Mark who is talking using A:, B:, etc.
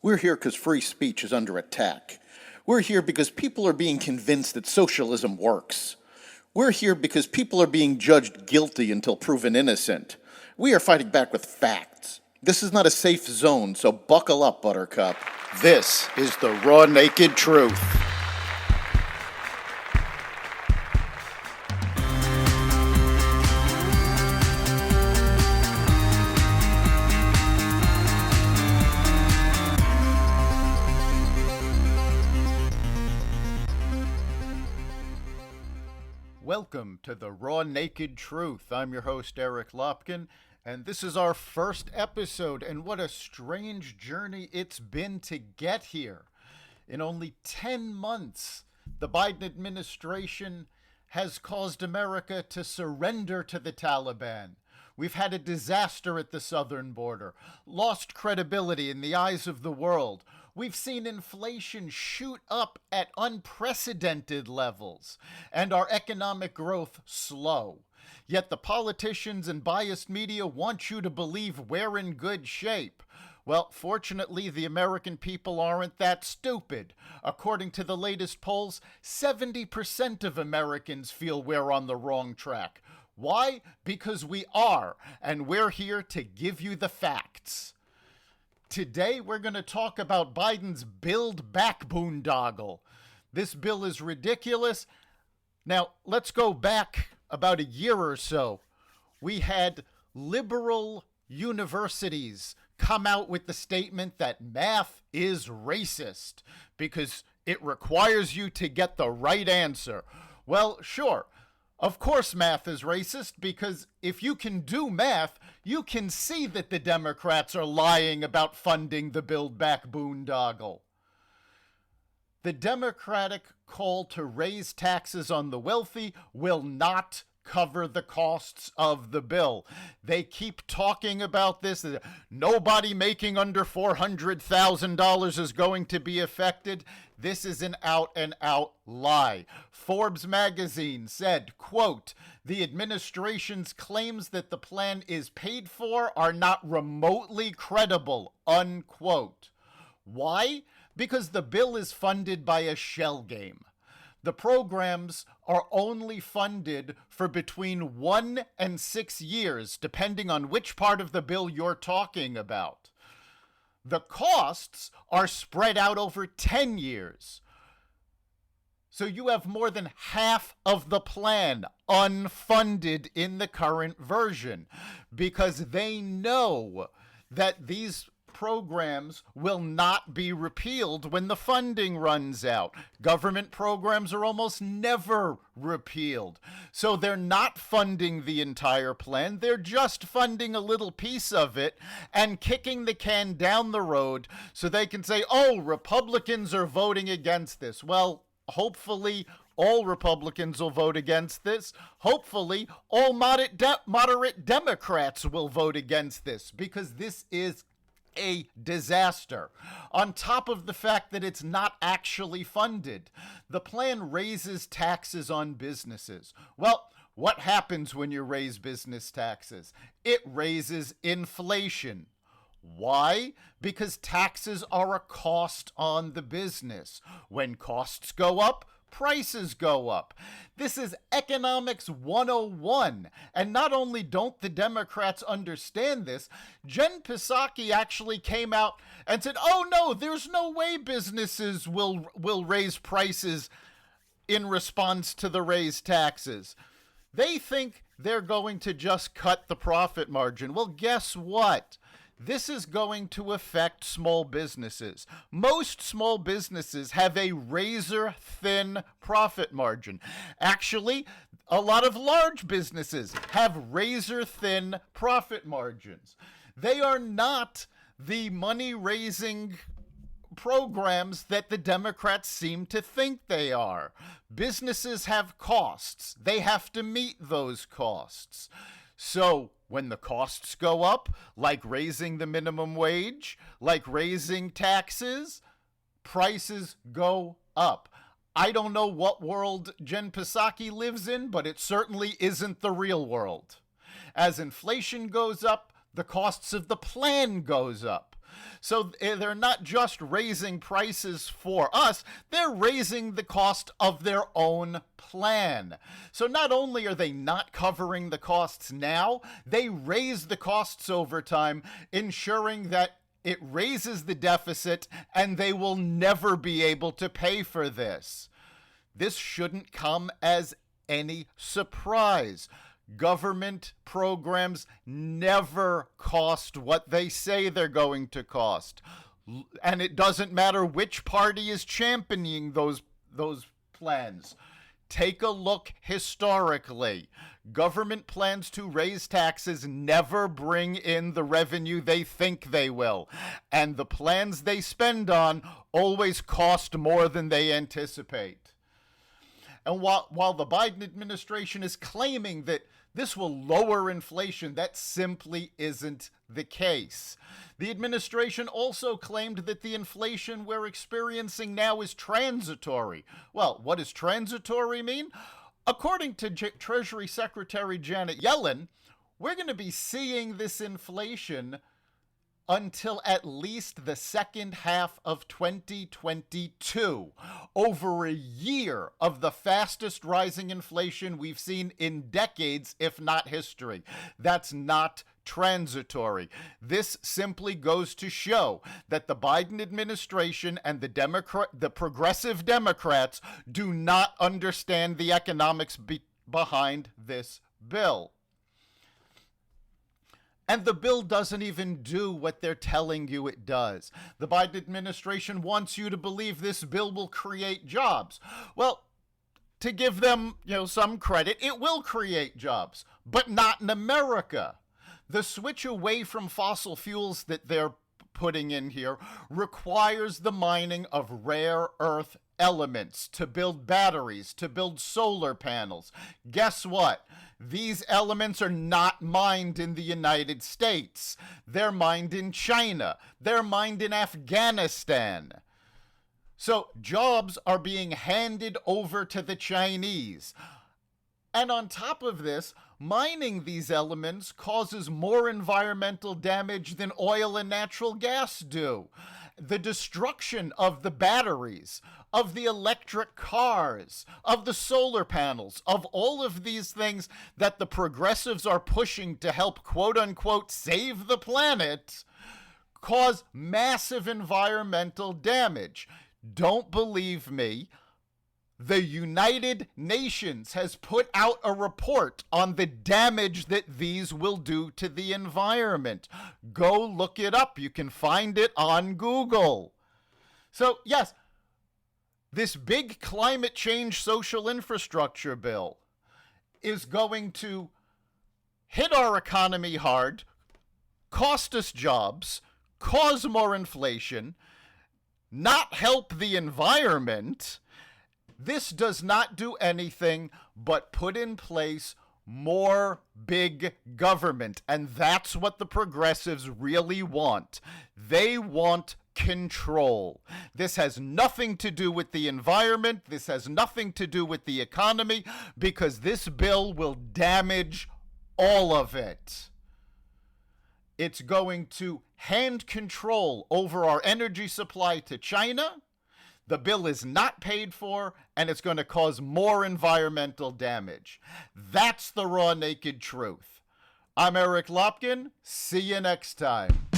A: We're here because free speech is under attack. We're here because people are being convinced that socialism works. We're here because people are being judged guilty until proven innocent. We are fighting back with facts. This is not a safe zone, so buckle up, Buttercup. This is the raw, naked truth.
B: Welcome to the Raw Naked Truth. I'm your host, Eric Lopkin, and this is our first episode, and what a strange journey it's been to get here. In only 10 months, the Biden administration has caused America to surrender to the Taliban. We've had a disaster at the southern border, lost credibility in the eyes of the world. We've seen inflation shoot up at unprecedented levels, and our economic growth slow. Yet the politicians and biased media want you to believe we're in good shape. Well, fortunately, the American people aren't that stupid. According to the latest polls, 70% of Americans feel we're on the wrong track. Why? Because we are, and we're here to give you the facts. Today, we're going to talk about Biden's Build Back Boondoggle. This bill is ridiculous. Now, let's go back about a year or so. We had liberal universities come out with the statement that math is racist because it requires you to get the right answer. Well, sure. Of course math is racist, because if you can do math, you can see that the Democrats are lying about funding the Build Back Boondoggle. The Democratic call to raise taxes on the wealthy will not cover the costs of the bill. They keep talking about this. Nobody making under $400,000 is going to be affected. This is an out-and-out lie. Forbes magazine said, quote, "The administration's claims that the plan is paid for are not remotely credible," unquote. Why? Because the bill is funded by a shell game. The programs are only funded for between 1 and 6 years, depending on which part of the bill you're talking about. The costs are spread out over 10 years. So you have more than half of the plan unfunded in the current version, because they know that these programs will not be repealed when the funding runs out. Government programs are almost never repealed. So they're not funding the entire plan. They're just funding a little piece of it and kicking the can down the road so they can say, oh, Republicans are voting against this. Well, hopefully all Republicans will vote against this. Hopefully all moderate Democrats will vote against this, because this is a disaster. On top of the fact that it's not actually funded, the plan raises taxes on businesses. Well, what happens when you raise business taxes? It raises inflation. Why? Because taxes are a cost on the business. When costs go up, prices go up. This is economics 101. And not only don't the Democrats understand this, Jen Psaki actually came out and said, oh no, there's no way businesses will raise prices in response to the raised taxes. They think they're going to just cut the profit margin. Well, guess what? This is going to affect small businesses. Most small businesses have a razor-thin profit margin. Actually, a lot of large businesses have razor-thin profit margins. They are not the money-raising programs that the Democrats seem to think they are. Businesses have costs. They have to meet those costs. So when the costs go up, like raising the minimum wage, like raising taxes, prices go up. I don't know what world Jen Psaki lives in, but it certainly isn't the real world. As inflation goes up, the costs of the plan goes up. So they're not just raising prices for us, they're raising the cost of their own plan. So not only are they not covering the costs now, they raise the costs over time, ensuring that it raises the deficit and they will never be able to pay for this. This shouldn't come as any surprise. Government programs never cost what they say they're going to cost. And it doesn't matter which party is championing those plans. Take a look historically. Government plans to raise taxes never bring in the revenue they think they will. And the plans they spend on always cost more than they anticipate. And while the Biden administration is claiming that this will lower inflation, that simply isn't the case. The administration also claimed that the inflation we're experiencing now is transitory. Well, what does transitory mean? According to Treasury Secretary Janet Yellen, we're going to be seeing this inflation until at least the second half of 2022, over a year of the fastest rising inflation we've seen in decades, if not history. That's not transitory. This simply goes to show that the Biden administration and the progressive Democrats do not understand the economics behind this bill. And the bill doesn't even do what they're telling you it does. The Biden administration wants you to believe this bill will create jobs. Well, to give them, some credit, it will create jobs, but not in America. The switch away from fossil fuels that they're putting in here requires the mining of rare earth elements to build batteries, to build solar panels. Guess what? These elements are not mined in the United States. They're mined in China. They're mined in Afghanistan. So jobs are being handed over to the Chinese. And on top of this, mining these elements causes more environmental damage than oil and natural gas do. The destruction of the batteries, of the electric cars, of the solar panels, of all of these things that the progressives are pushing to help quote unquote save the planet, cause massive environmental damage. Don't believe me? The United Nations has put out a report on the damage that these will do to the environment. Go look it up. You can find it on Google. So, yes, this big climate change social infrastructure bill is going to hit our economy hard, cost us jobs, cause more inflation, not help the environment. This does not do anything but put in place more big government. And that's what the progressives really want. They want control. This has nothing to do with the environment. This has nothing to do with the economy, because this bill will damage all of it. It's going to hand control over our energy supply to China. The bill is not paid for, and it's going to cause more environmental damage. That's the raw, naked truth. I'm Eric Lopkin. See you next time.